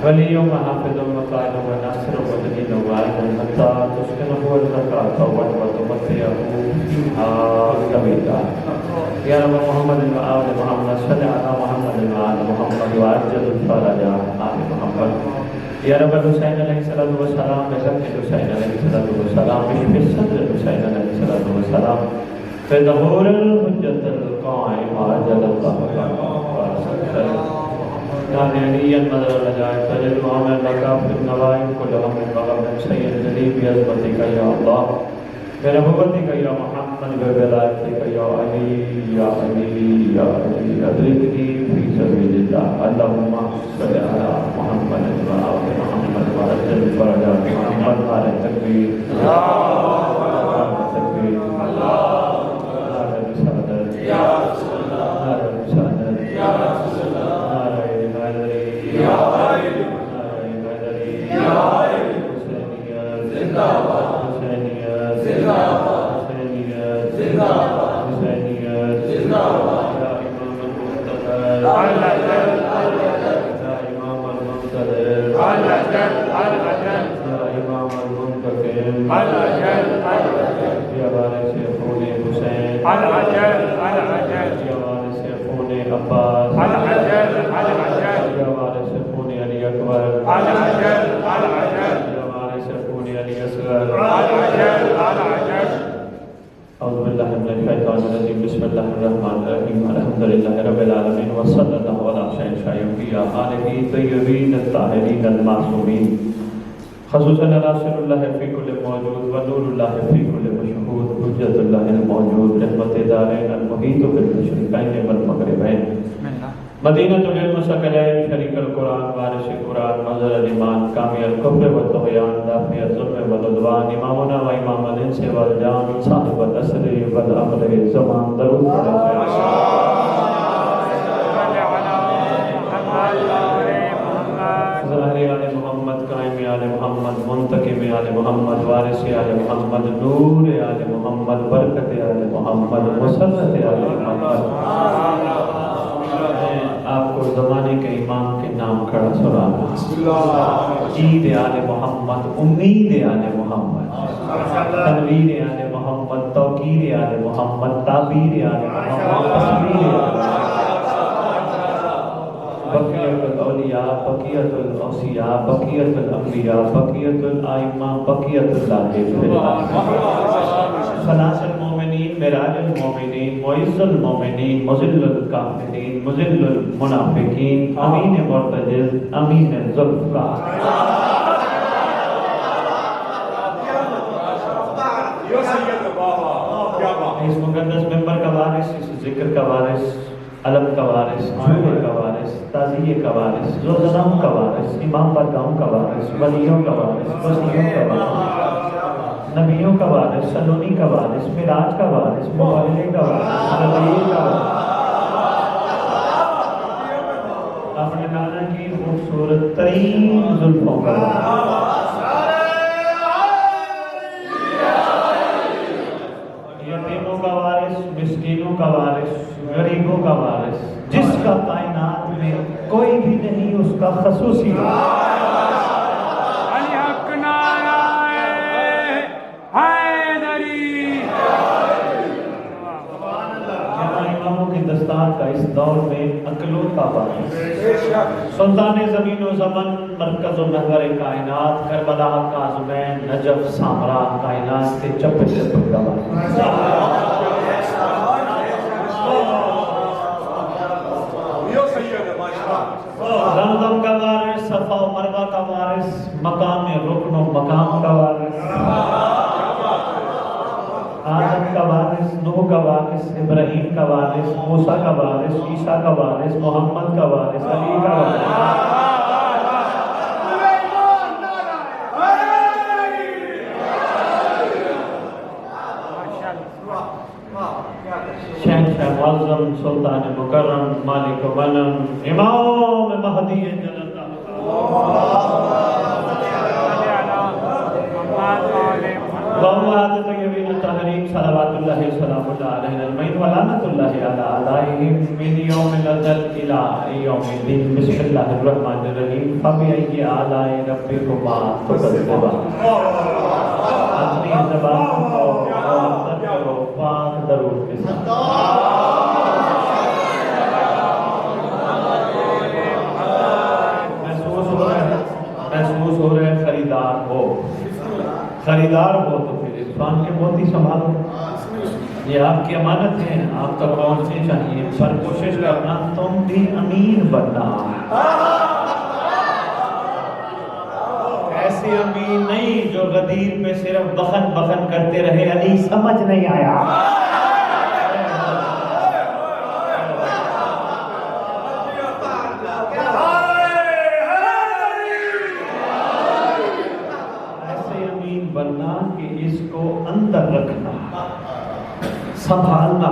ولی محافظ وقائد وناصر ومدین وعید حتی تسکنه الزکاة وتمتعه فيها طویلا یا رب محمد وآل محمد صل علی محمد وآل محمد وعجل الفرج عن آل محمد یا رب حسین علیہ السلام بحق حسین علیہ السلام بشف صدر حسین علیہ السلام بظهور الحجة القائم عجل الله نانيا مدر الرجاء تجد وعمل لك في النوائب كلها من بغم سيد جليل بعظمتك يا الله برحمتك يا محمد بولایتك يا علي يا علي يا علي أدركني في سبيل الله اللهم صل على محمد وآل محمد وعجل فرج محمد على التكبير التكبير يا رسول الله يا رسول الله یا علی یا علی حسینیت زندہ باد حسینیت زندہ باد حسینیت زندہ باد حسینیت زندہ باد یا امام المقتدر العجل العجل یا امام المقتدر العجل العجل یا امام المنتقم العجل العجل یا وارث خون حسین العجل العجل یا وارث خون عباس العجل العجل یا وارث خون علی اکبر العجل العجل یا وارث خون علی اصغر العجل العجل اعوذ باللہ من الشیطان الرجیم بسم اللہ الرحمن الرحیم الحمد للہ رب العالمین وصلی اللہ علی سیدنا وی آلہ الطیبین الطاہرین المعصومین خصوصاً رسول اللہ فی کل موجود ونور اللہ فی کل مشہود حجت اللہ الموجود رحمت دارین المحیط بالمشرقین والمغربین مدینہ العلم ثقلین شریک القرآن وارث قرآن مظہر الایمان کامی الکفر والطغیان دافع الظلم والعدوان امامنا و امام الانس والجان صاحب العصر والامر زمان درود پڑھیں ظاہر آل محمد قائم آل محمد منتقم آل محمد وارث آل محمد نور آل محمد برکت آل محمد مسرت آل محمد آپ کو زمانے کے امام کے نام کھڑا سرانا عید آل محمد امید آل محمد تنویر آل محمد توقیر آل محمد تعبیر آل محمد تصویر آل بقیت الاولیاء بقیت الاوصیاء بقیت الانبیاء بقیت الائمہ بقیت اللہ فی خلاص المومنین مراج المومنین معز المومنین مذل الکافرین مذل المنافقین امین مرتجز امین ذوالفقار اس مقدس ممبر کا وارث اس ذکر کا وارث علم کا وارث جمعہ کا وارث تعزیہ کا وارث روزنام کا وارث امام برگاہوں کا وارث ولیوں کا وارث وسیعوں کا وارث نبیوں کا وارث سنونی کا وارث معراج کا وارث مبلغ کا وارث نبی کا وارث اپنے نانا کی خوبصورت ترین زلفوں کا یتیموں کا وارث مسکینوں کا وارث غریبوں کا وارث جس کا کائنات میں کوئی بھی نہیں اس کا خصوصی ہندوستان کا اس دور میں اکلوتا وارث سلطان زمین و زمن مرکز و محور کائنات کربلا کاظمین نجف سامرا کائنات کے چپ چپ کا وارث زمزم کا وارث صفا و مروہ کا وارث مقام رکن و مقام کا وارث آدم کا وارث نوح کا وارث ابراہیم کا وارث موسیٰ کا وارث عیسیٰ کا وارث محمد کا وارث علی کا وارث شہنشاہ معظم سلطان مکرم مالک منم امام مہدی جل اللہ صلوات اللہ وسلام علیہ اجمعین ولعنۃ اللہ علی اعدائہم من یوم الازل الی یوم الدین بسم اللہ الرحمن الرحیم فبأی آلاء ربکما تکذبان اپنی زبان کو معطر کرو پاک درود کے ساتھ محسوس ہو رہے خریدار ہو تو پھر عرفان کے موتی سنبھالو، یہ آپ کی امانت ہے، آپ تک پہنچنی چاہیے، پر کوشش کرنا تم بھی امین بننا، ایسے امین نہیں جو غدیر پہ صرف بخن بخن کرتے رہے، علی سمجھ نہیں آیا، بننا کہ اس کو اندر رکھنا، سنبھالنا،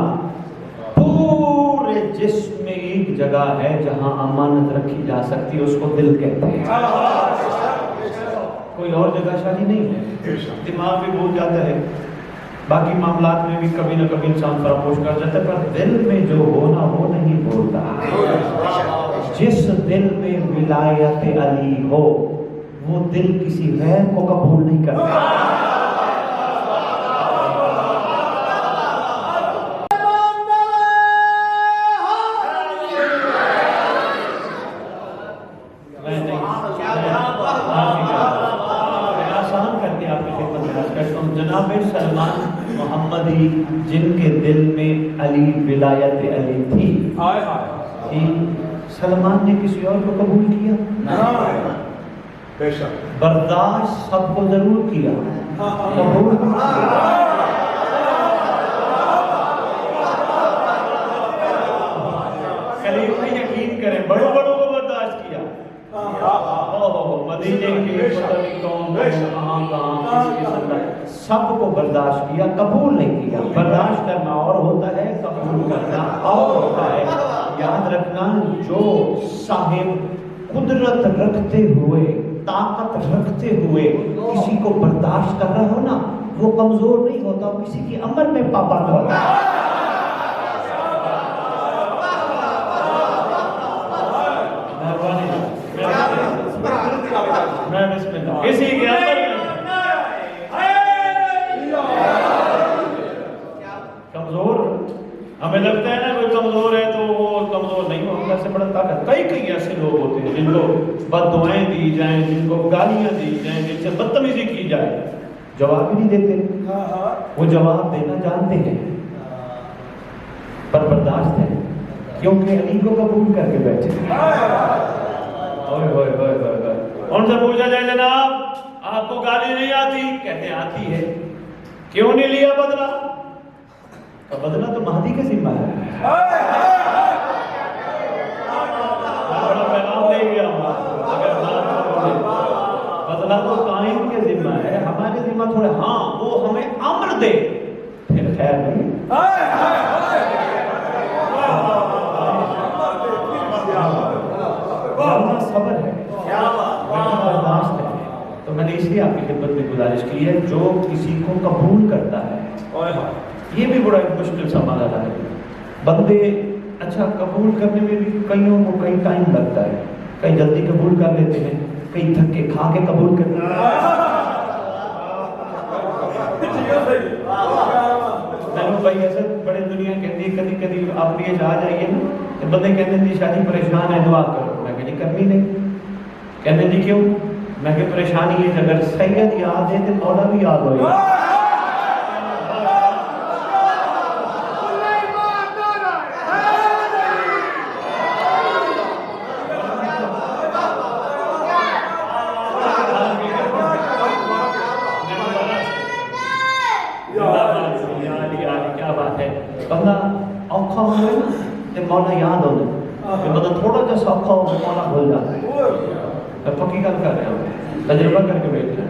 پورے جسم میں ایک جگہ ہے جہاں امانت رکھی جا سکتی ہے، اس کو دل کہتے ہیں، کوئی اور جگہ شاہی نہیں ہے، دماغ بھی بھول جاتا ہے، باقی معاملات میں بھی کبھی نہ کبھی انسان فراموش کر جاتا ہے، پر دل میں جو ہونا وہ نہیں بولتا، جس دل میں ولایت علی ہو وہ دل کسی غیر کو قبول نہیں کرتا، جناب سلمان محمدی جن کے دل میں علی ولایت علی تھی، سلمان نے کسی اور کو قبول کیا؟ برداشت سب کو ضرور کیا، قبول خلیفہ یقین کریں بڑوں بڑوں کو برداشت کیا، مدینے کے پتہ نہیں کون کہاں سب کو برداشت کیا، قبول نہیں کیا، برداشت کرنا اور ہوتا ہے، قبول کرنا اور ہوتا ہے، یاد رکھنا جو صاحب قدرت رکھتے ہوئے طاقت رکھتے ہوئے کسی کو برداشت کر رہا ہو نا وہ کمزور نہیں ہوتا، وہ کسی کی امر میں پابند ہوتا ہے، کسی کے امر میں کمزور، ہمیں لگتا ہے نا کوئی کمزور ہے تو وہ کمزور نہیں ہو، اللہ سے بڑا طاقت، کئی ایسے لوگ ہوتے ہیں جن کو بد دعائیں دی جائیں، جن کو گالیاں دی جائیں، جن سے بدتمیزی کی جائے، جواب ہی نہیں دیتے، وہ جواب دینا جانتے ہیں پر برداشت ہے کیونکہ علی کو قبول کر کے بیٹھے، ان سے پوچھا جائے جناب آپ کو گالی نہیں آتی؟ کہتے ہیں آتی ہے، کیوں نہیں لیا بدلہ؟ بدلہ تو مہدی کا ذمہ ہے، بڑا پیغام دے گیا بدلہ تو قائم کے ذمہ ہے، ہمارے ذمہ تھوڑے، ہاں وہ ہمیں امر دے پھر خیر نہیں، صبر ہے، برداشت ہے، تو میں نے اس لیے آپ کی خدمت میں گزارش کی ہے جو کسی کو قبول کرتا ہے، یہ بھی بڑا ایک مشکل سا معاملہ ہے، بندے اچھا قبول کرنے میں بھی کئیوں کو کئی ٹائم لگتا ہے، کئی جلدی قبول کر لیتے ہیں، کئی دھکے کھا کے قبول کرتے ہیں، بھائی ایسا بڑے دنیا کہتی ہے کبھی کبھی آپ بھی آ جائیے نا تو بندے کہتے ہیں جی شادی پریشان ہے دعا کرو، میں کہتی کرنی نہیں، کہتے جی کیوں؟ میں کہ پریشانی ہے اگر سید یاد ہے تو مولا بھی یاد ہوئے، بندہ اوکھا ہو گیا تو مولا یاد ہو جائے، بندہ تھوڑا جا سوکھا ہو مولا بھول جاتا ہے، میں پکی گل کر رہا ہوں، تجربہ کر کے بیٹھ رہا،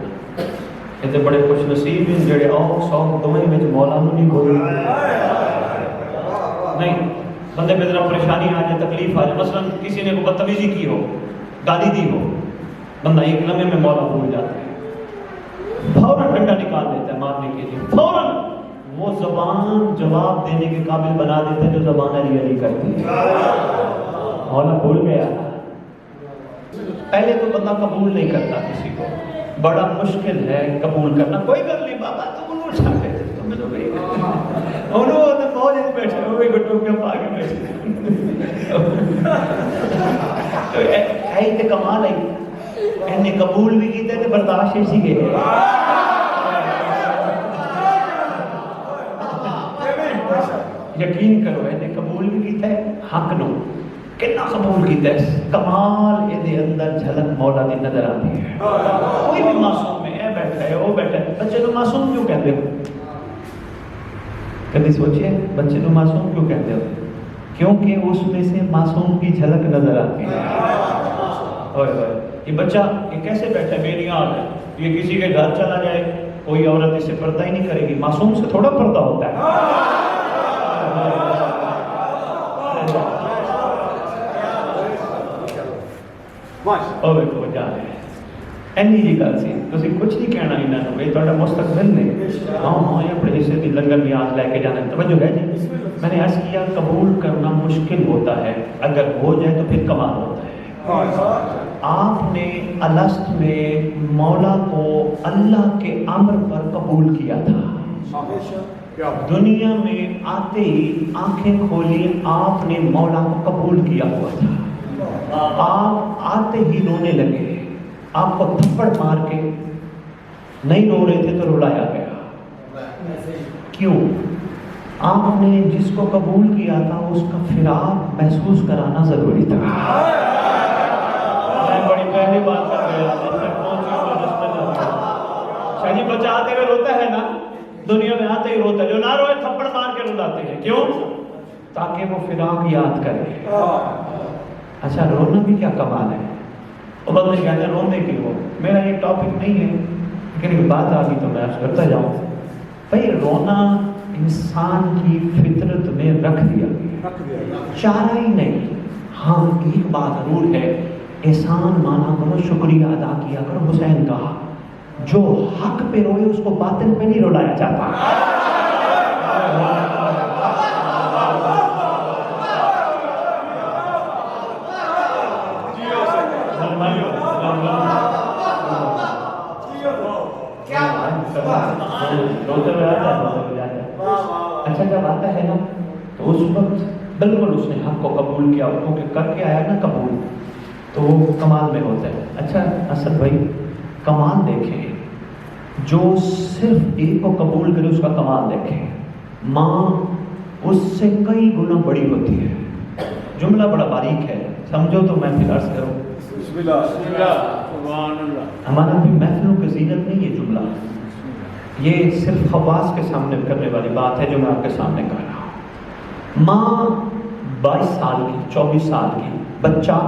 کہتے بڑے خوش نصیب ہیں جڑے اوکھ سوکھ دونوں میں مولا نو نہیں بھول نہیں، بندے پہ ذرا پریشانی آ جائے، تکلیف آ جائے، مثلا کسی نے کو بدتمیزی کی ہو، گالی دی ہو، بندہ ایک لمحے میں مولا بھول جاتا ہے، فوراً ڈنڈا نکال دیتا ہے مارنے کے لیے، فوراً وہ زبان جواب دینے کے قابل بنا دیتے جو زبان علی علی کرتی ہے. مولا بھول گیا. پہلے تو بندہ قبول نہیں کرتا کسی کو, بڑا مشکل ہے قبول کرنا. کوئی گل نہیں بابا تم انہوں چھا کے تم تو گئی انہوں تو موج میں بیٹھے ہوئے گٹو کے پا کے بیٹھے تو ہے تے کمال ہے. انہیں قبول بھی کیتے تے برداشت ہی گئے. یقین کرو انہیں قبول بھی کیتا ہے حق نو کتنا قبول کیتا ہے. کمال یہ اندر جھلک مولا دی نظر آتی ہے. کوئی بھی معصوم ہے, اے بیٹھا ہے وہ بیٹھا ہے. بچے کو معصوم کیوں کہتے ہو؟ کبھی سوچئے بچے کو معصوم کیوں کہتے ہو؟ کیونکہ اس میں سے معصوم کی جھلک نظر آتی ہے. ہوئے ہوئے یہ بچہ یہ کیسے بیٹھا ہے بے نیاز ہے. یہ کسی کے گھر چلا جائے کوئی عورت اس سے پردہ ہی نہیں کرے گی. معصوم سے تھوڑا پردہ ہوتا ہے. اور دیکھو جا رہے ہیں اینی جی گل سی تسی کچھ نہیں کہنا انہاں نوں. یہ تہاڈا مستقبل نے. ہاں یہ اپنے حصے دی لنگر نیاز لے کے جانا. توجہ ہے جی. میں نے عرض کیا قبول کرنا مشکل ہوتا ہے, اگر ہو جائے تو پھر کمال ہوتا ہے. آپ نے الست میں مولا کو اللہ کے امر پر قبول کیا تھا. دنیا میں آتے ہی آنکھیں کھولی آپ نے مولا کو قبول کیا ہوا تھا. آپ آتے ہی رونے لگے. آپ کو تھپڑ مار کے نہیں رو رہے تھے تو رلایا گیا. کیوں؟ آپ نے جس کو قبول کیا تھا اس کا فراق محسوس کرانا ضروری تھا. میں بڑی پہلی بات کر گیا شاہی بچہ آتے ہوئے روتا ہے نا, دنیا میں آتے ہی روتا ہے. جو نہ روئے تھپڑ مار کے رلاتے ہیں. کیوں؟ تاکہ وہ فراق یاد کرے. اچھا رونا بھی کیا کمال ہے. وہ بندے کہتے ہیں رونے کی ہو. میرا یہ ٹاپک نہیں ہے لیکن ایک بات آ گئی تو میں عرض کرتا جاؤں. بھئی رونا انسان کی فطرت میں رکھ دیا گیا, چارہ ہی نہیں. ہاں ایک بات ضرور ہے, احسان مانا کرو, شکریہ ادا کیا کرو. حسین کا جو حق پہ روئے اس کو باطل پہ نہیں رلایا جاتا. اچھا جب آتا ہے نا تو اس وقت بالکل اس نے حق کو قبول کیا, کیونکہ کر کے آیا نا قبول, تو وہ کمال میں ہوتا ہے. اچھا اسد بھائی کمال دیکھیں, جو صرف ایک کو قبول کرے اس کا کمال دیکھیں. ماں اس سے کئی گنا بڑی ہوتی ہے. جملہ بڑا باریک ہے, سمجھو تو میں پھر عرض کروں. ہمارا بھی محفلوں کی زینت نہیں ہے جملہ, یہ صرف خواص کے سامنے کرنے والی بات ہے جو میں آپ کے سامنے کر رہا ہوں. ماں 22 سال کی, 24 سال کی, بچہ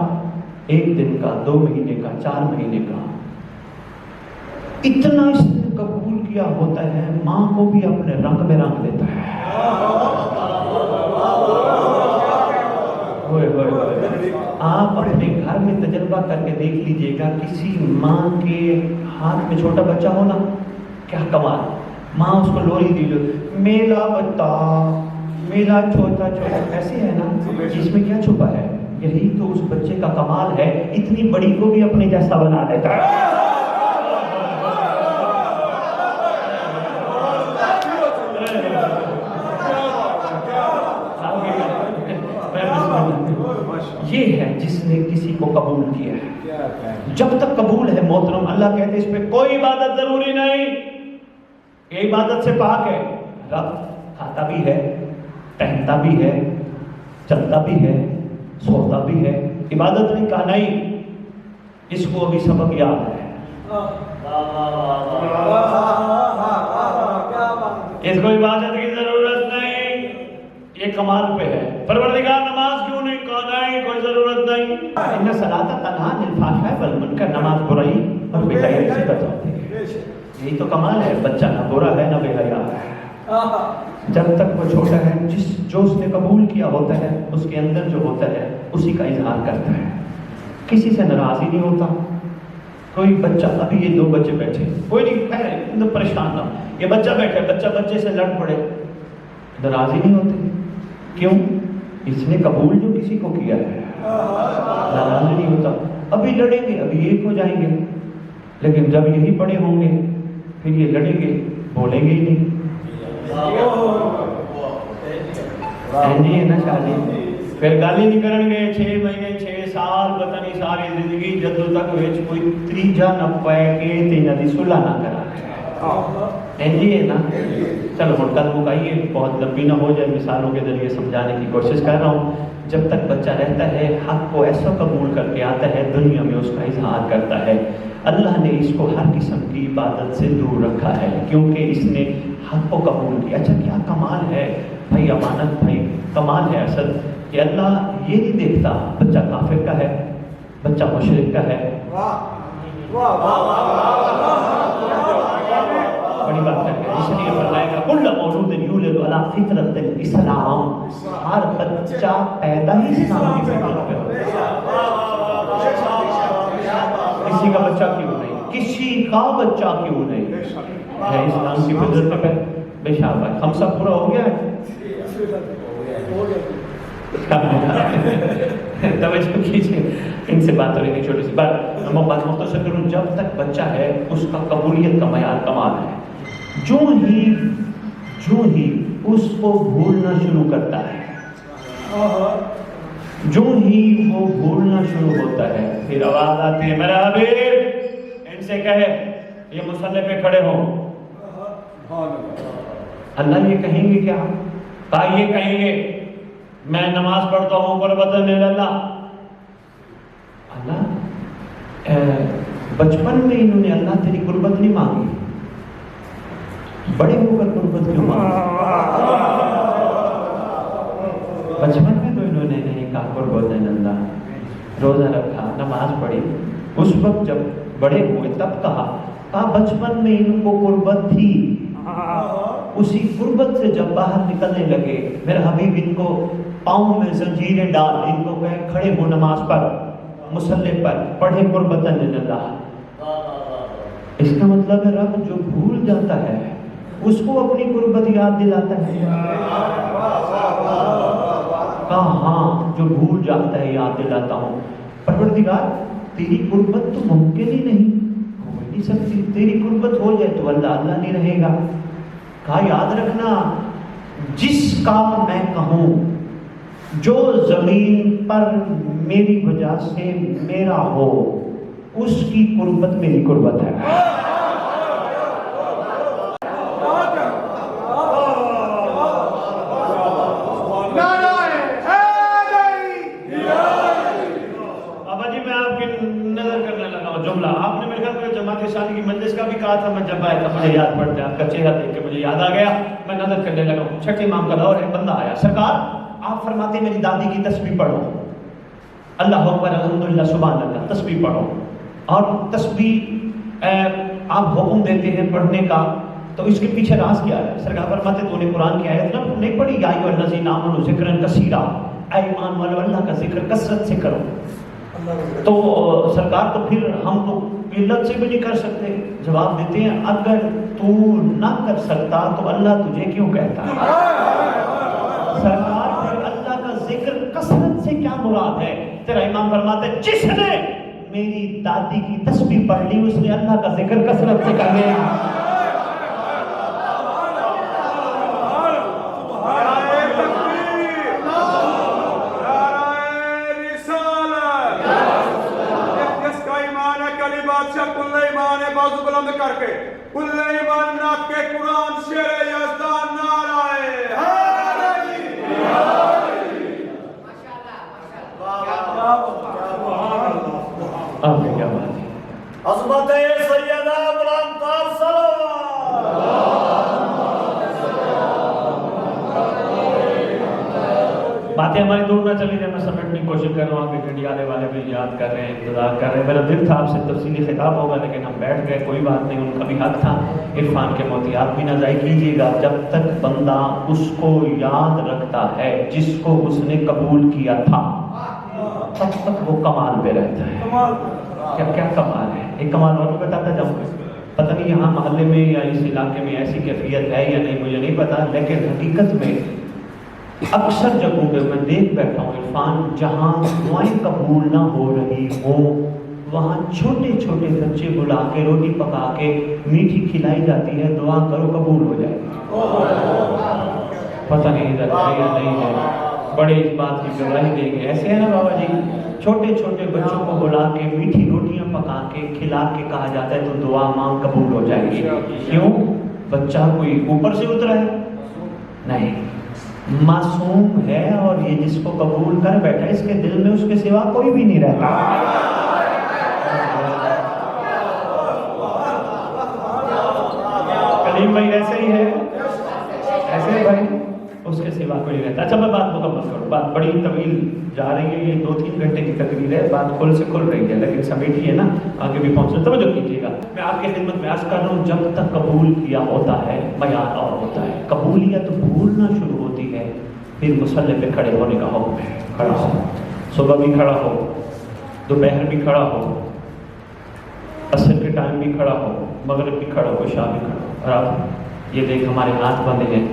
1 دن کا, 2 مہینے کا, 4 مہینے کا, اتنا اس نے قبول کیا ہوتا ہے, ماں کو بھی اپنے رنگ میں رنگ دیتا ہے. آپ اپنے گھر میں تجربہ کر کے دیکھ لیجئے گا, کسی ماں کے ہاتھ میں چھوٹا بچہ ہونا کیا کمال. ماں اس کو لوری دی لو, میلا بتا میلا چھوٹا چھوٹا, ایسے ہے نا, جس میں کیا چھپا ہے. یہی تو اس بچے کا کمال ہے, اتنی بڑی کو بھی اپنے جیسا بنا دیتا ہے. یہ ہے جس نے کسی کو قبول کیا ہے. جب تک قبول ہے محترم, اللہ کہتے اس پہ کوئی عبادت ضروری نہیں, یہ عبادت سے پاک ہے. رب کھاتا بھی ہے, پہنتا بھی ہے, چلتا بھی ہے, سوتا بھی ہے, عبادت نہیں کہا نہیں. اس کو ابھی سبق یاد ہے, اس کو عبادت کی ضرورت نہیں, یہ کمال پہ ہے. پروردگار نماز کیوں نہیں کہا نہیں, کوئی ضرورت نہیں. ان صلاۃ تنہا عن الفحشاء والمنکر, نماز برائی اور بے حیائی سے بچاتی ہے. یہی تو کمال ہے. بچہ نہ برا ہے نہ بے حیا ہے. جب تک وہ چھوٹا ہے, جو اس نے قبول کیا ہوتا ہے اس کے اندر جو ہوتا ہے اسی کا اظہار کرتا ہے. کسی سے ناراض ہی نہیں ہوتا, کوئی بچہ، ابھی یہ 2 بچے بیٹھے، کوئی نہیں پریشان نہ، یہ بچہ بیٹھا ہے، بچہ بچے سے لڑ پڑے، ناراض ہی نہیں ہوتے، کیوں؟ اس نے قبول جو کسی کو کیا ہے، ناراض نہیں ہوتا۔ ابھی لڑیں گے، ابھی ایک ہو جائیں گے، لیکن جب یہی بڑے ہوں گے پھر یہ لڑیں گے، بولیں گے ہی نہیں۔ جی ہے نا شادی، پھر گالی نہیں کریں گے 6 مہینے 6 سال پتہ نہیں ساری زندگی جدوں تک وچ کوئی تیجا نہ پائے کہ تینا دی صلح نہ کرا۔ جی ہے نا۔ چلو ہن کل مکائیے، بہت لمبی نہ ہو جائے، مثالوں کے ذریعے سمجھانے کی کوشش کر رہا ہوں۔ جب تک بچہ رہتا ہے حق کو ایسا قبول کر کے آتا ہے، دنیا میں اس کا اظہار کرتا ہے۔ اللہ نے اس کو ہر قسم کی عبادت سے دور رکھا ہے کیونکہ اس نے حق کو قبول کیا۔ اچھا کیا کمال ہے بھائی، امانت بھائی، کمال ہے اصل کہ اللہ یہ نہیں دیکھتا بچہ کافر کا ہے، بچہ مشرک کا ہے۔ بڑی بات ہے، اس لیے فرمائے گا کل مولود یولد علی فطرت الاسلام، ہر بچہ پیدا ہی اسلام کی فطرت پہ ہوتا ہے۔ کسی کا بچہ کیوں نہیں، کسی کا بچہ کیوں نہیں ہے اسلام کی فطرت پہ۔ بے شک بھائی ہم سب پورا ہو گیا ہے، توجہ کیجیے، ان سے بات ہو رہی ہے چھوٹی سی بات، میں بات مختصر کروں۔ جب تک بچہ ہے اس کا قبولیت کا معیار کمال ہے، جو ہی اس کو بھولنا شروع کرتا ہے، جو ہی وہ بھولنا شروع ہوتا ہے، پھر آواز آتی ہے میرا حبیب ان سے کہے یہ مصلی پہ کھڑے ہوں۔ اللہ یہ کہیں گے کیا؟ کہا یہ کہیں گے میں نماز پڑھتا ہوں قربتاً اللہ۔ اللہ بچپن میں انہوں نے اللہ تیری قربت نہیں مانگی، بڑے ہو کر قربت کیوں مانگی؟ بچپن میں تو انہوں نے نہیں کہا قربتاً اللہ، روزہ رکھا، نماز پڑھی، اس وقت جب بڑے ہوئے تب کہا بچپن میں ان کو قربت تھی، اسی قربت سے جب باہر نکلنے لگے میرا حبیب ان کو پاؤں میں زنجیریں ڈال، ان کو کہے کھڑے ہو نماز پر، مصلی پر پڑھے قربتاً اللہ۔ اس کا مطلب ہے رب جو بھول جاتا ہے اس کو اپنی قربت یاد دلاتا ہے۔ ہاں جو بھول جاتا ہے یاد دلاتا ہوں۔ پروردگار تیری قربت تو ممکن ہی نہیں، ہو نہیں سکتی، تیری قربت ہو جائے تو اللہ اللہ نہیں رہے گا۔ کہا یاد رکھنا جس کا میں کہوں، جو زمین پر میری وجہ سے میرا ہو، اس کی قربت میری قربت ہے۔ ابا جی میں آپ کی نظر کرنے لگا ہوں جملہ، آپ نے میرے خیال میں جماعت ثانی کی مجلس کا بھی کہا تھا، میں جب آیا تھا مجھے یاد پڑتا ہے، آپ کا چہرہ دیکھ کے مجھے یاد آ گیا، میں نظر کرنے لگا ہوں۔ چھٹے امام کا دور ہے، بندہ آیا، سرکار آپ فرماتے میری دادی کی تسبیح پڑھو، اللہ اکبر الحمدللہ سبحان اللہ، تسبیح پڑھو، اور تسبیح آپ حکم دیتے ہیں پڑھنے کا، تو اس کے پیچھے راز کیا ہے؟ سرکار فرماتے تو نے قرآن کی آیت نہیں پڑھی یا ایھا الذین آمنوا ذکرا کثیرا، اے ایمان والو اللہ کا ذکر کثرت سے کرو۔ تو سرکار تو پھر ہم تو قلت سے بھی نہیں کر سکتے، جواب دیتے ہیں اگر تو نہ کر سکتا تو اللہ تجھے کیوں کہتا ہے؟ سرکار پھر اللہ کا ذکر کثرت سے کیا مراد ہے؟ تیرا امام فرماتے ہیں جس نے میری دادی کی تسبیح پڑھ لی اس نے اللہ کا ذکر کثرت سے کر لیا۔ کر کے کل ایمان ناک کے قرآن شیر یزدان نعرہ عظمت سیدہ بلند تر صلوات۔ باتیں ہماری دور نہ چلی جائے، میں سمیٹنے کی کوشش کر رہا ہوں کہ انڈیا والے بھی یاد کر رہے ہیں، انتظار کر رہے ہیں۔ میرا دل تھا آپ سے تفصیلی خطاب ہوگا لیکن ہم بیٹھ گئے، کوئی بات نہیں، ان کا بھی حق تھا۔ عرفان کے موتیات بھی نہ ضائع کیجیے گا، جب تک بندہ اس کو یاد رکھتا ہے جس کو اس نے قبول کیا تھا تب تک وہ کمال پہ رہتا ہے۔ کیا کمال ہے؟ ایک کمال اور بھی بتاتا جاؤں گا. پتہ نہیں یہاں محلے میں یا اس علاقے میں ایسی کیفیت ہے یا نہیں مجھے نہیں پتا، لیکن حقیقت میں اکثر جگہوں پہ میں دیکھ بیٹھا ہوں عرفان، جہاں دعائیں قبول نہ ہو رہی ہوں وہاں چھوٹے چھوٹے بچے بلا کے روٹی پکا کے میٹھی کھلائی جاتی ہے، دعا کرو قبول ہو جائے. پتہ نہیں ادھر ہے یا نہیں ہے، بڑے اس بات کی گواہی دیں گے. ایسے ہے نا بابا جی، چھوٹے چھوٹے بچوں کو بلا کے میٹھی روٹیاں پکا کے کھلا کے کہا جاتا ہے تو دعا مانگ قبول ہو جائے گی. کیوں؟ بچہ کوئی اوپر سے اترا ہے؟ نہیں، معصوم ہے، اور یہ جس کو قبول کر بیٹھا ہے اس کے دل میں اس کے سوا کوئی بھی نہیں رہتا. کلیم بھائی ایسے ہی ہے، ایسے بھائی اس کے سوا کوئی نہیں رہتا. اچھا میں بات مکمل کروں، بات بڑی طویل جا رہی ہے، یہ 2-3 گھنٹے کی تقریر ہے، بات کھل سے کھل رہی ہے لیکن سمیٹی ہے نا، آگے بھی پہنچنا. توجہ کیجیے گا، میں آپ کی خدمت میں عرض کر رہا ہوں جب تک قبول کیا ہوتا ہے بیان اور ہوتا ہے. قبولیت بھولنا شروع ہوتی ہے، پھر مصلی پہ کھڑے ہونے کا حکم ہے. کھڑا ہو، صبح بھی کھڑا ہو، دوپہر بھی کھڑا ہو، عصر کے ٹائم بھی کھڑا ہو، مغرب بھی کھڑا ہو، عشاء بھی کھڑا ہو. اور آپ یہ دیکھ ہمارے ہاتھ بندھے ہیں،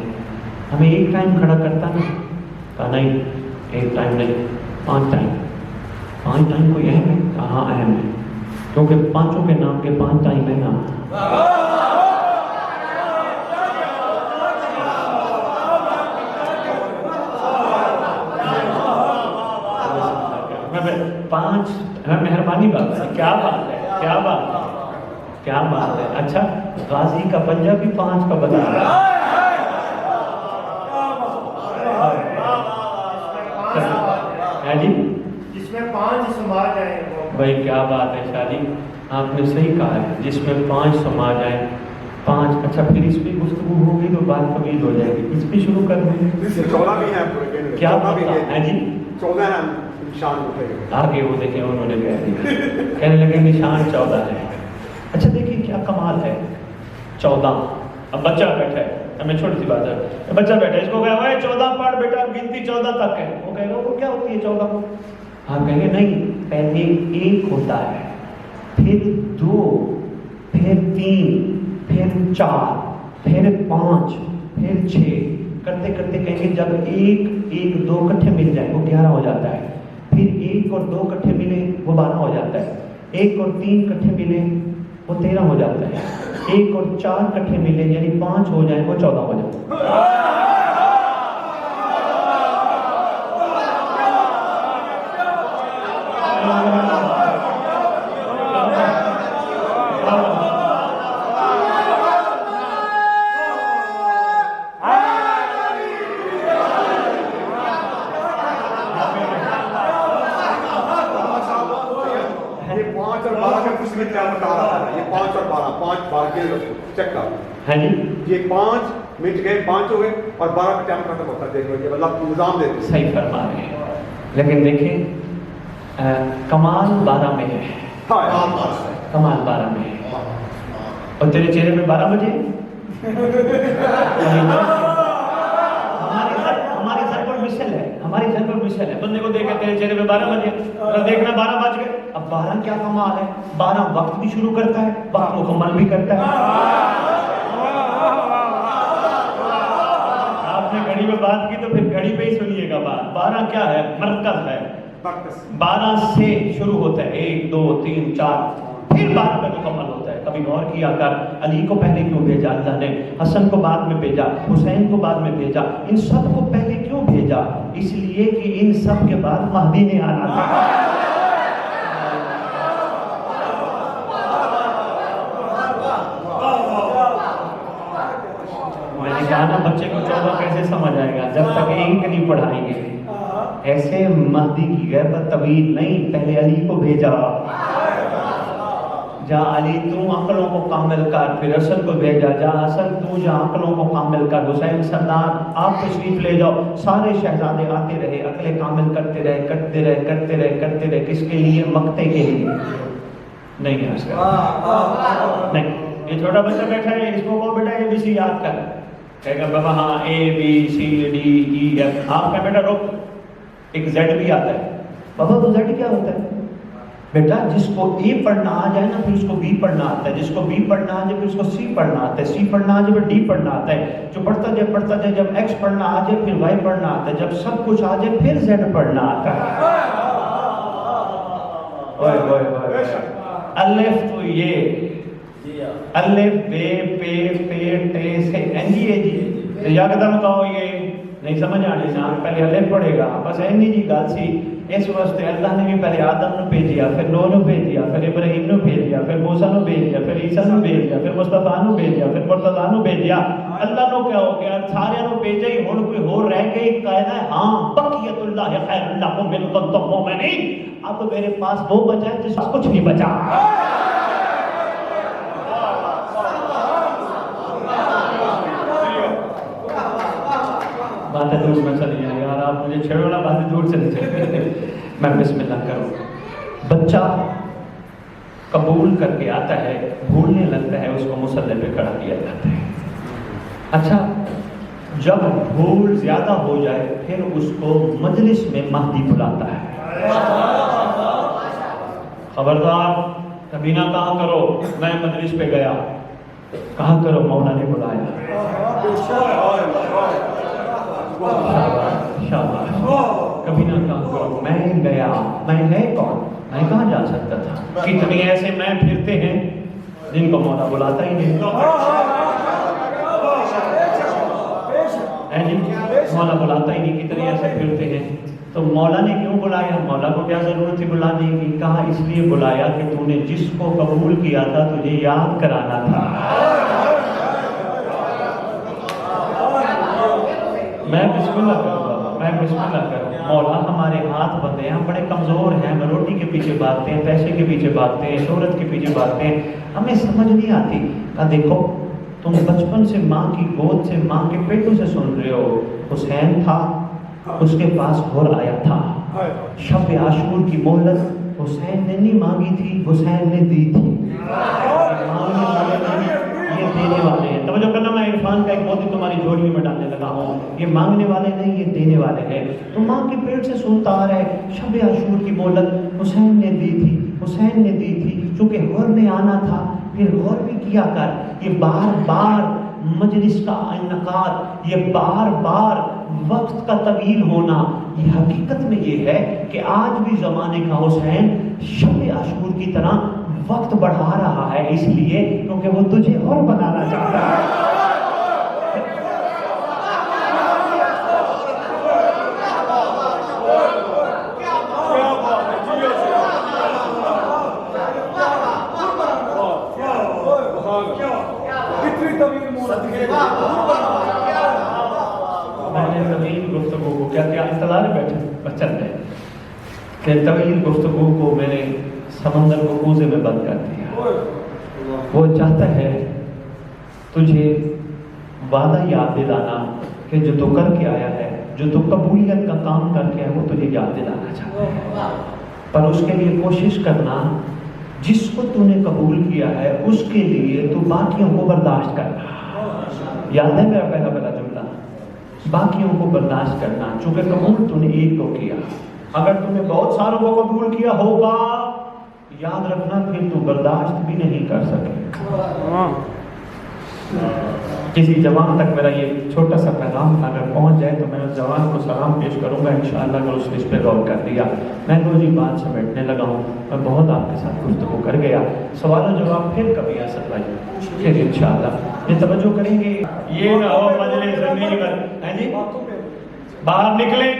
ہمیں ایک ٹائم کھڑا کرتا نہیں، کہا نہیں ایک ٹائم نہیں، 5 ٹائم. 5 ٹائم کوئی اہم ہے؟ کہاں اہم ہے، کیونکہ 5 کے نام کے 5 ٹائم ہے نا. پانچ مہربانی بات ہے، کیا بات ہے، کیا بات ہے، کیا بات ہے. اچھا غازی کا پنجہ بھی 5 کا بتا رہا ہے. جی جس میں 5 سما جائیں. بھائی کیا بات ہے شادی، آپ نے صحیح کہا ہے، جس میں 5 سما جائیں. 5 اچھا پھر اس پہ گفتگو ہوگی تو بات طویل ہو جائے گی، اس پہ شروع کر دیں گے. 14 بھی ہیں، کیا بات ہے جی، 14 ہیں نشان اٹھے گئے. آگے وہ دیکھیں انہوں نے کہہ دیا، کہنے لگے نشان 14 ہے. اچھا دیکھیں کیا کمال ہے. 14 اب بچہ بیٹھا ہے، ہمیں چھوٹی سی بات ہے، بچہ بیٹھا ہے، اس کو کہا ہوا ہے 14 پڑھ بیٹا، گنتی 14 تک ہے. وہ کہے گا وہ کیا ہوتی ہے 14 کو؟ آپ کہیں گے نہیں، پہلے 1 ہوتا ہے، پھر 2، پھر 3، پھر 4، پھر 5، پھر 6 کرتے کرتے کہیں گے جب 1 2 کٹھے مل جائے وہ 11 ہو جاتا ہے. پھر 1 اور 2 کٹھے ملے وہ 12 ہو جاتا ہے. 1 اور 3 کٹھے ملے وہ 13 ہو جاتا ہے. 1 اور 4 کٹھے ملے یعنی 5 ہو جائیں وہ 14 ہو جاتا ہے. ہاں جی یہ 5 منٹ گئے 5 ہو گئے اور 12 کا ٹائم ختم ہوتا ہے. دیکھ لو یہ اللہ نظام دے دے. صحیح فرما رہے ہیں، لیکن دیکھیں کمال 12 میں ہے. کمال 12 میں ہے، اور تیرے چہرے میں 12 بجے ہماری سر پر مثل ہے، ہماری سر پر مثل ہے. بندے کو دیکھے تیرے چہرے میں 12 بجے، دیکھنا 12 بج گئے. اب 12 کیا کمال ہے، 12 وقت بھی شروع کرتا ہے، وقت مکمل بھی کرتا ہے. آپ نے گھڑی میں بات کی تو پھر گھڑی پہ ہی سنیے گا بات. 12 کیا ہے، مرکز ہے. 12 سے شروع ہوتا ہے، 1 2 3 4 پھر 12 پہ مکمل ہوتا ہے. کبھی غور کیا کر علی کو پہلے کیوں بھیجا اللہ نے، حسن کو بعد میں بھیجا، حسین کو بعد میں بھیجا، ان سب کو پہلے کیوں بھیجا؟ اس لیے کہ ان سب کے بعد مہدی نے آنا تھا. میں نے کہا نا بچے کو 14 کیسے سمجھ آئے گا جب تک ایک نہیں پڑھائیں گے. ایسے مہدی کی غیبت طویل نہیں، پہلے علی کو بھیجا، جا علی تو عقلوں کو کامل کر، پھر حسن کو بھیجا، جا حسن تو جا عقلوں کو کامل کر، حسین سردار آپ تشریف لے جاؤ. سارے شہزادے آتے رہے، عقلیں کامل کرتے رہے، کرتے رہے، کرتے رہے، کرتے رہے. کس کے لیے؟ مقتے کے لیے. نہیں ہے اس کا نہیں. یہ چھوٹا بچہ بیٹھا ہے، اس کو وہ بیٹا ABC یاد کر، کہے گا بابا ہاں ABCDEF. آپ کا بیٹا روک، ایک Z بھی آتا ہے. بابا تو Z کیا ہوتا ہے؟ بیٹا جس کو اے پڑھنا آ جائے نا پھر اس کو بی پڑھنا آتا ہے، جس کو بی پڑھنا آ جائے پھر اس کو سی پڑھنا آتا ہے، سی پڑھنا آ جائے پھر ڈی پڑھنا آتا ہے، جو پڑھتا جائے جب ایکس پڑھنا آ جائے پھر وائی پڑھنا آتا ہے، جب سب کچھ آ جائے پھر زیڈ پڑھنا آتا ہے۔ الف تو یہ الف بے پے پے ٹے سے این جی ہے جی یکدم کہو یہ نہیں سمجھ آنی نا، پہلے الف پڑھے گا، بس اینی جی گل سی۔ اس واسطے اللہ نے بھی پہلے آدم نو بھیجیا، پھر نوح نو بھیجیا، پھر ابراہیم نو بھیجیا، پھر موسیٰ نو بھیجیا، پھر عیسیٰ نو بھیجیا، پھر مصطفیٰ نو بھیجیا، پھر مرتضیٰ نو بھیجیا۔ اللہ نو کیا ہو گیا، سارے نو بھیجا ہی، ہن کوئی ہور رہ گئی قاعدہ ہے ہاں بقیت اللہ خیر لکم ان کنتم مؤمنین، اب میرے پاس وہ بچا ہے جس کچھ نہیں بچا۔ باتیں دور میں چلی جائیں یار، آپ مجھے چھڑو نا، باتیں دور چلی جائیں۔ میں بسم اللہ کروں۔ بچہ قبول کر کے آتا ہے، بھولنے لگتا ہے، اس کو مصلی پہ کھڑا کیا جاتا ہے۔ اچھا جب بھول زیادہ ہو جائے پھر اس کو مجلس میں مہدی بلاتا ہے۔ خبردار کبھی نہ کہا کرو میں مجلس پہ گیا، کہا کرو مولا نے بلایا۔ کبھی نہ کہا کرو میں گیا، میں ہے کون، میں کہاں جا سکتا تھا۔ کتنے ایسے میں پھرتے ہیں جن کو مولا بلاتا ہی نہیں، مولا بلاتا ہی نہیں، کتنے ایسے پھرتے ہیں۔ تو مولا نے کیوں بلایا، مولا کو کیا ضرورت تھی بلانے کی، کہا اس لیے بلایا کہ تو نے جس کو قبول کیا تھا تجھے یاد کرانا تھا۔ میں بسم اللہ کروں، میں بسم اللہ کروں۔ مولا ہمارے ہاتھ بندے ہیں، ہم بڑے کمزور ہیں، ہم روٹی کے پیچھے بھاگتے ہیں، پیسے کے پیچھے بھاگتے ہیں، شہرت کے پیچھے بھاگتے ہیں، ہمیں سمجھ نہیں آتی۔ کہا دیکھو تم بچپن سے ماں کی گود سے، ماں کے پیٹوں سے سن رہے ہو، حسین تھا، اس کے پاس گھر آیا تھا، شب عاشور کی مہلت حسین نے نہیں مانگی تھی، حسین نے دی تھی۔ مانگنے والے نہیں، یہ دینے والے ہیں۔ توجہ کرنا، میں عرفان کا ایک موتی تمہاری جھولی میں ڈالنے لگا ہوں، یہ مانگنے والے نہیں، یہ دینے والے ہیں۔ تو ماں کے پیٹ سے سنتا آ رہا ہے شب عاشور کی مہلت حسین نے دی تھی، حسین نے دی تھی، چونکہ غور میں آنا تھا، پھر غور بھی کیا کر۔ یہ بار بار مجلس کا انعقاد، یہ بار بار وقت کا طویل ہونا، یہ حقیقت میں یہ ہے کہ آج بھی زمانے کا حسین شب عاشور کی طرح وقت بڑھا رہا ہے، اس لیے کیونکہ وہ تجھے اور بنانا چاہتا ہے۔ میں نے طویل گفتگو کو کیا انتظار بیٹھے بچن ہے کہ طویل گفتگو کو میں نے سمندر کو کوزے میں بند کر دیا۔ وہ چاہتا ہے تجھے وعدہ یاد دلانا کہ جو تو کر کے آیا ہے، جو تو قبولیت کا کام کر کے ہے، وہ تجھے یاد دلانا چاہتا ہے، پر اس کے لیے کوشش کرنا جس کو تو نے قبول کیا ہے اس کے لیے تو باقیوں کو برداشت کرنا۔ یاد ہے میرا پہلا جملہ، باقیوں کو برداشت کرنا، چونکہ قبول تو نے ایک کو کیا، اگر تم نے بہت ساروں کو قبول کیا ہوگا یاد رکھنا پھر تو برداشت بھی نہیں کر سکے۔ کسی جوان تک میرا یہ چھوٹا سا پیغام اگر پہنچ جائے تو میں اس جوان کو سلام پیش کروں گا انشاءاللہ، اگر اس نے اس پہ غور کر لیا۔ میں روزی بات سمیٹنے لگا ہوں، میں بہت آپ کے ساتھ گفتگو کر گیا، سوال و جواب پھر کبھی آ سکتا ہے، پھر انشاءاللہ یہ توجہ کریں گے۔ یہ نہ ہو مجلس زمین ہے جی باہر نکلے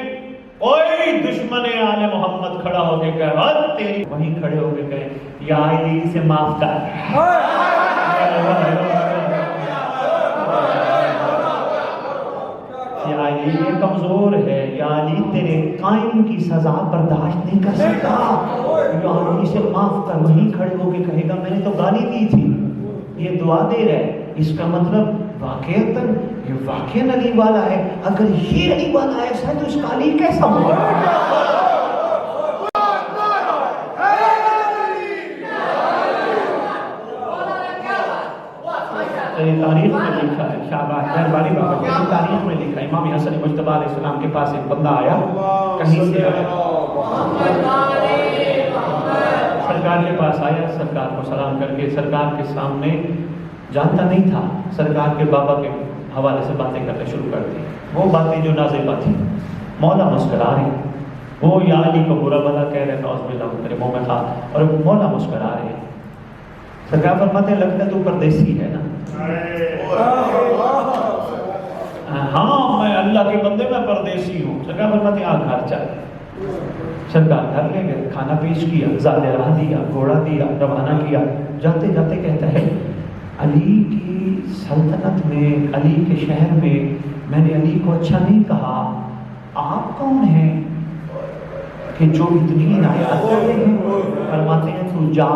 اوئے دشمن آل محمد کھڑا ہو کے کہے تیری، وہیں کھڑے ہو کے کہے یا علی سے معاف کر، یا علی یہ کمزور ہے، یا علی تیرے قائم کی سزا برداشت نہیں کر سکتا، یا علی سے معاف کر، وہیں کھڑے ہو کے کہے گا میں نے تو گالی دی تھی، یہ دعا دے رہا ہے، اس کا مطلب واقعتاً یہ واقعاً علی والا ہے، اگر یہ علی والا ایسا ہے تو اس کا علی کیسا ہوگا؟ تاریخ میں لکھا ہے، شاباش مہربانی بابا جی، تاریخ میں لکھا ہے امام حسن مجتبی علیہ السلام کے پاس ایک بندہ آیا، کہیں سے آیا سرکار کے پاس آیا، سرکار کو سلام کر کے سرکار کے سامنے جانتا نہیں تھا، سرکار کے بابا کے حوالے سے باتیں کرنے شروع کر دی، وہ باتیں جو نازیبہ تھیں۔ مولا مسکرا رہے ہیں، وہ یا علی کو برا بھلا کہہ رہے، نعوذ باللہ میرے منہ میں تھا، اور مولا مسکرا رہے ہیں۔ سرکار فرماتے ہیں لگتا ہے تو پردیسی ہے نا؟ ہاں میں اللہ کے بندے، میں پردیسی ہوں۔ سرکار فرماتے ہیں آ گھر چل۔ سرکار گھر لے گئے، کھانا پیش کیا، زاد راہ دیا، گھوڑا دیا، روانہ کیا۔ جاتے جاتے کہتا ہے علی کی سلطنت میں، علی کے شہر میں نے علی کو اچھا نہیں کہا، آپ کون ہیں کہ جو اتنی عنایات کرتے ہیں؟ فرماتے ہیں تو جا،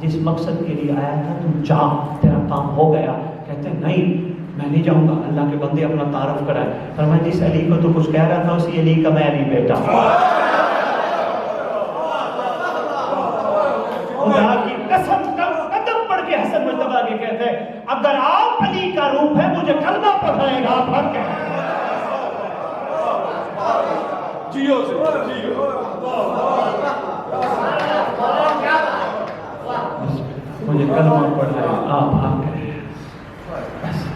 جس مقصد کے لیے آیا تھا تو جا، تیرا کام ہو گیا۔ کہتے ہیں نہیں میں نہیں جاؤں گا، اللہ کے بندے اپنا تعارف کرائے۔ فرمایا جس علی کو تو کچھ کہہ رہا تھا اسی علی کا میں علی بیٹا۔ خدا کی قسم قدم پڑھ کے حسن مجتبیٰ کے کہتے ہیں اگر آپ علی کا روپ ہے مجھے کلمہ پڑھائے گا، آپ حق ہے۔ جیو سے جیو۔ مجھے کلمہ پڑھائے گا، آپ حق ہے۔ بس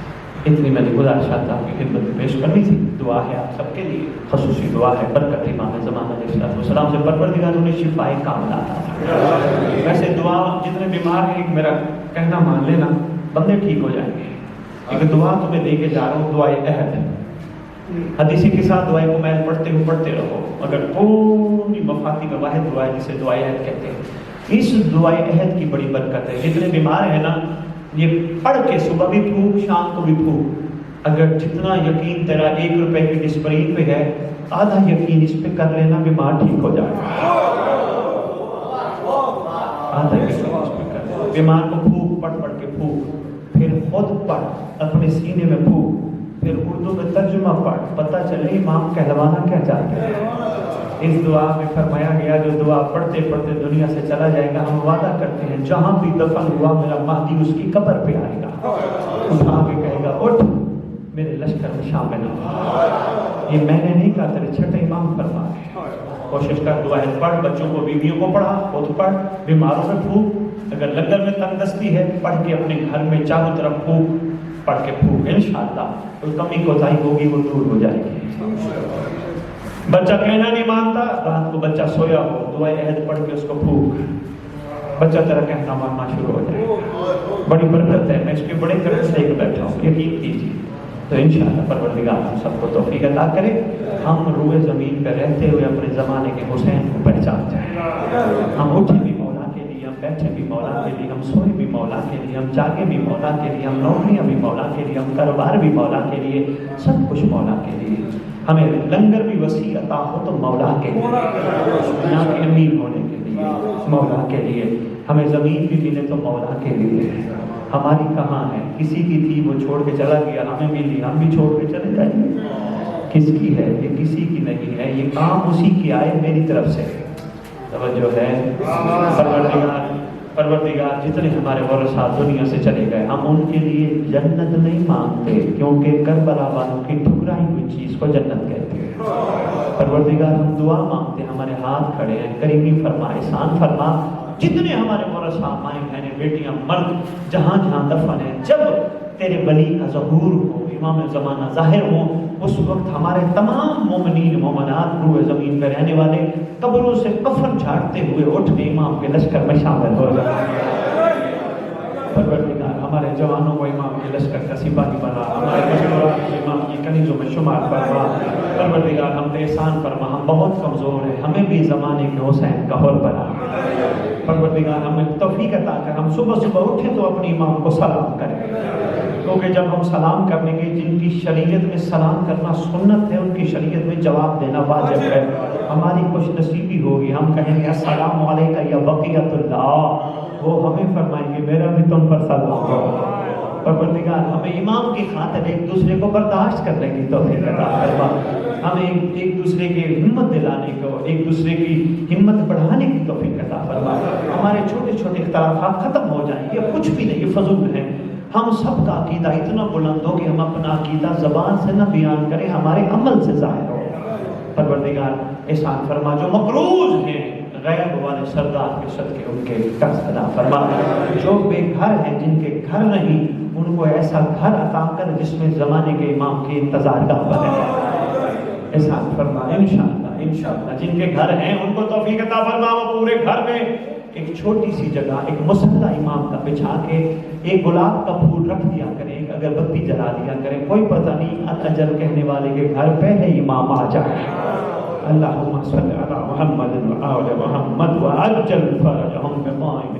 اتنی میں نے گزارشات آپ کی خدمت میں پیش کرنی تھی۔ دعا ہے آپ سب کے لیے، خصوصی دعا ہے برکت امام زمانہ علیہ السلام سے پروردگار انہیں شفائے کاملہ عطا فرمائے۔ ویسے دعا جتنے بیمار ہیں، ایک میرا کہنا مان لینا، بندے ٹھیک ہو جائیں گے۔ ایک دعا تمہیں دے کے جا رہا ہوں، دعائے عہد ہے۔ حدیثی کے ساتھ دعائے کو میں پڑھتے رہو، مگر پوری مفاتی میں واحد دعا ہے جسے دعائے عہد کہتے ہیں۔ اس دعائے عہد کی بڑی برکت ہے۔ جتنے بیمار ہیں نا، یہ پڑھ کے صبح بھی پھونک، شام کو بھی پھونک۔ اگر جتنا یقین تیرا 1 روپے کی ڈسپرین پہ ہے، آدھا یقین اس پہ کر لینا، بیمار ٹھیک ہو جائے گا۔ آدھا یقین اس پہ کر لینا، بیمار کو پھونک، پڑھ کے پھونک، پھر خود پڑھ، اپنے سینے میں پھونک، پھر اردو میں ترجمہ پڑھ، پتہ چلے امام کہلوانا کیا چاہتے ہیں۔ اس دعا میں فرمایا گیا جو دعا پڑھتے پڑھتے دنیا سے چلا جائے گا، ہم وعدہ کرتے ہیں جہاں بھی دفن ہوا میرا مہدی اس کی قبر پہ آئے گا، اٹھا کے کہے گا اٹھ میرے لشکر میں شامل ہو۔ یہ میں نے نہیں کہا، تیرے چھٹے امام فرما ہے۔ کوشش کر دعا ہے پڑھ، بچوں کو بیویوں کو پڑھا، خود پڑھ، بیماروں میں پھونک، اگر لنگر میں تنگ دستی ہے پڑھ کے اپنے گھر میں چاروں طرف پھونک، پڑھ کے پھونک، انشاءاللہ کوئی کمی کوتاہی ہوگی وہ دور ہو جائے گی۔ بچہ کہنا نہیں مانتا، رات کو بچہ سویا ہو، دعائے عہد پڑھ کے اس کو پھونک، بچہ تیرا کہنا ماننا شروع ہو جائے گا۔ بڑی برکت ہے، میں اس کے بڑے قریب سے لے کے بیٹھا ہوں، یقین کیجیے۔ تو انشاءاللہ پروردگار ہم سب کو توفیق عطا کرے، ہم روئے زمین پہ رہتے ہوئے اپنے زمانے کے حسین کو پہچان جائیں۔ ہم اٹھے بھی مولا کے لیے، ہم بیٹھے بھی مولا کے لیے، ہم سوئے بھی مولا کے لیے، ہم جاگے بھی مولا کے لیے، ہم نوکریاں بھی مولا کے لیے، ہم کاروبار بھی مولا کے لیے، سب کچھ مولا کے لیے۔ ہمیں لنگر بھی وسیع عطا ہو تو مولا کے لیے، یہاں کے امیر ہونے کے لیے، مولا کے لیے۔ ہمیں زمین بھی ملے تو مولا کے لیے۔ ہماری کہاں ہے؟ کسی کی تھی وہ چھوڑ کے چلا گیا، ہمیں ملی ہم بھی چھوڑ کے چلے جائیں گے۔ کس کی ہے؟ یہ کسی کی نہیں ہے، یہ کام اسی کی آئے میری طرف سے۔ توجہ ہے؟ پروردگار جتنے ہمارے ورثاء دنیا سے چلے گئے، ہم ان کے لیے جنت نہیں مانگتے، کیونکہ کربلا والوں کی ٹھکرائی ہوئی چیز کو جنت کہتے ہیں۔ پروردگار ہم دعا مانگتے ہیں، ہمارے ہاتھ کھڑے ہیں، کریمی فرما، احسان فرما، جتنے ہمارے ورثاء مائیں بہنیں بیٹیاں مرد جہاں جہاں دفن ہیں، جب تیرے ولی کا ظہور ہو، امام زمانہ ظاہر ہو، اس وقت ہمارے تمام مومنین مومنات روئے زمین پہ رہنے والے قبروں سے کفن جھاڑتے ہوئے اٹھ کے امام کے لشکر میں شامل ہو جائیں۔ پروردگار ہمارے جوانوں کو امام کے لشکر کا سپاہی بنا، ہمارے مشورات کو امام کی کنیزوں میں شمار فرما۔ پروردگار ہم پہ احسان فرما، ہم بہت کمزور ہیں، ہمیں بھی زمانے کے حسین کا حور بنا۔ پروردگار ہمیں توفیق عطا کر، ہم صبح صبح اٹھیں تو اپنے امام کو سلام کریں، کیونکہ جب ہم سلام کریں گے، جن کی شریعت میں سلام کرنا سنت ہے ان کی شریعت میں جواب دینا واجب ہے۔ ہماری خوش نصیبی ہوگی، ہم کہیں گے السلام علیکم یا بقیت اللہ، وہ ہمیں فرمائیں گے میرا بھی تم پر سلام ہو۔ پروردگار ہمیں امام کی خاطر ایک دوسرے کو برداشت کرنے کی توفیق عطا فرما، ہمیں ایک دوسرے کی ہمت دلانے کو، ایک دوسرے کی ہمت بڑھانے کی توفیق عطا فرما۔ ہمارے چھوٹے چھوٹے اختلافات ختم ہو جائیں، یہ کچھ بھی نہیں، یہ فضول ہے۔ ہم سب کا عقیدہ اتنا بلند ہو کہ ہم اپنا عقیدہ زبان سے نہ بیان کریں، ہمارے عمل سے ظاہر ہو۔ پروردگار احسان فرما، جو مقروض ہیں غیب والے سردار کے صدقے ان کے قرض ادا فرما. جو بے گھر ہیں جن کے گھر نہیں ان کو ایسا گھر عطا کر جس میں زمانے کے امام کی انتظار گاہ بنے. احسان فرما انشاءاللہ. جن کے گھر ہیں ان کو توفیق عطا فرما. وہ پورے گھر میں ایک چھوٹی سی جگہ ایک مصلی امام کا بچھا کے ایک گلاب کا پھول رکھ دیا کریں, ایک اگربتی جلا دیا کریں. کوئی پتہ نہیں الاجل کہنے والے کے گھر پہلے امام آ جائے. اللہم صلی علی محمد و آل محمد و عجل فرجہم بقائم